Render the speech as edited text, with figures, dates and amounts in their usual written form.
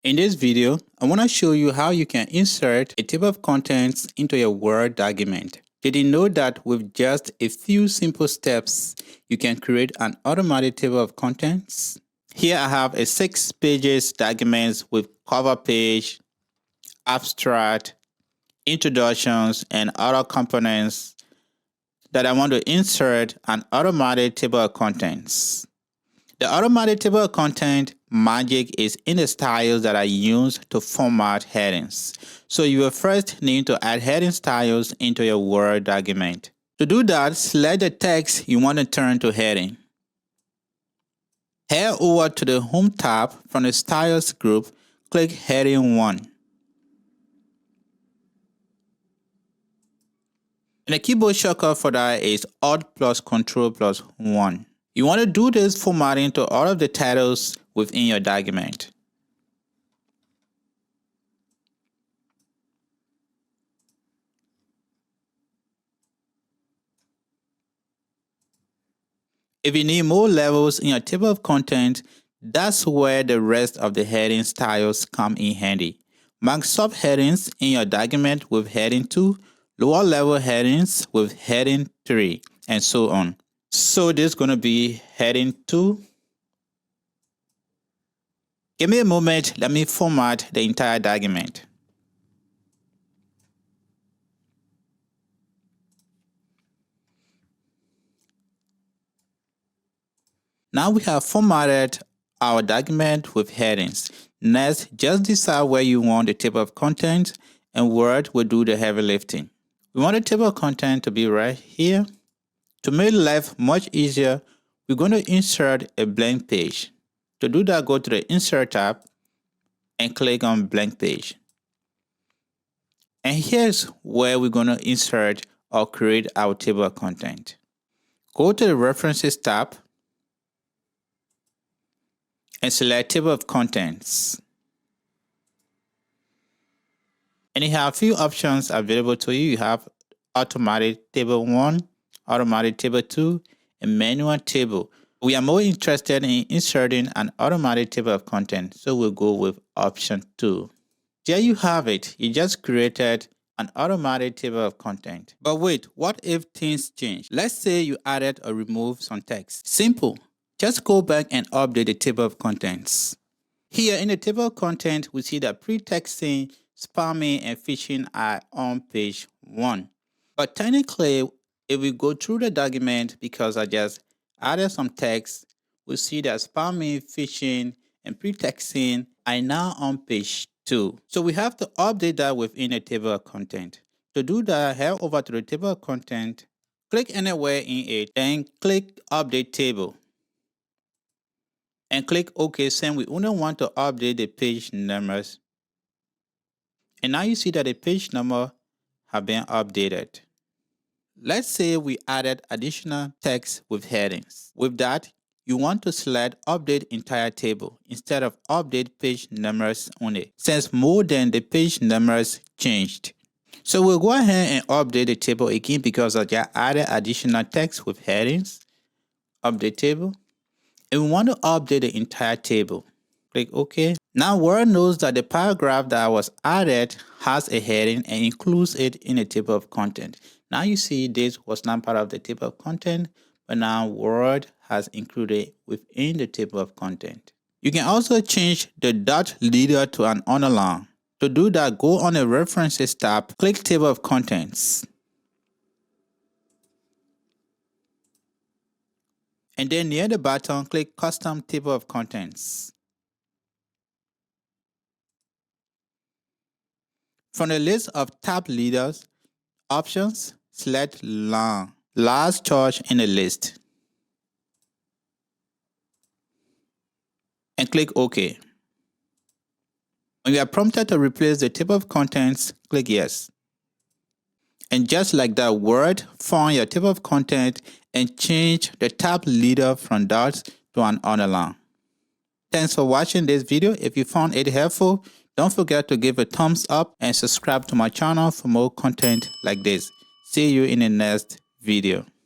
In this video, I want to show you how you can insert a table of contents into your Word document. Did you know that with just a few simple steps, you can create an automatic table of contents? Here I have a 6 pages document with cover page, abstract, introductions, and other components that I want to insert an automatic table of contents. The automatic table of content magic is in the styles that are used to format headings. So you will first need to add heading styles into your Word document. To do that, select the text you want to turn to heading. Head over to the Home tab from the Styles group, click Heading 1. And the keyboard shortcut for that is Alt plus Control plus 1. You want to do this formatting to all of the titles within your document. If you need more levels in your table of content, that's where the rest of the heading styles come in handy. Mark subheadings in your document with heading 2, lower level headings with heading 3, and so on. So this is going to be heading 2. Give me a moment, let me format the entire document. Now we have formatted our document with headings. Next, just decide where you want the table of contents, and Word will do the heavy lifting. We want the table of content to be right here. To make life much easier, we're going to insert a blank page. To do that, go to the Insert tab and click on Blank Page. And here's where we're going to insert or create our table of content. Go to the References tab and select Table of Contents. And you have a few options available to you. You have Automatic Table 1, Automatic Table 2, and Manual Table. We are more interested in inserting an automatic table of content, so we'll go with option 2. There you have it. You just created an automatic table of content. But wait, what if things change? Let's say you added or removed some text. Simple. Just go back and update the table of contents. Here in the table of content, we see that pre-texting, spamming, and phishing are on page 1. But technically, if we go through the document, because I just added some text, we see that spamming, phishing, and pre-texting are now on page 2. So we have to update that within the table of content. To do that, head over to the table of content, click anywhere in it, then click Update Table. And click OK, saying we only want to update the page numbers. And now you see that the page number have been updated. Let's say we added additional text with headings. With that, you want to select Update Entire Table instead of Update Page Numbers only, since more than the page numbers changed. So we'll go ahead and update the table again because I just added additional text with headings. Update Table. And we want to update the entire table. Click OK. Now Word knows that the paragraph that was added has a heading and includes it in the table of content. Now you see this was not part of the table of content, but now Word has included within the table of content. You can also change the dot leader to an underline. To do that, go on the References tab, click Table of Contents. And then near the bottom, click Custom Table of Contents. From the list of tab leaders, options, select Long, last choice in the list. And click OK. When you are prompted to replace the table of contents, click Yes. And just like that, Word found your table of content and changed the tab leader from dots to an underline. Thanks for watching this video. If you found it helpful, don't forget to give a thumbs up and subscribe to my channel for more content like this. See you in the next video.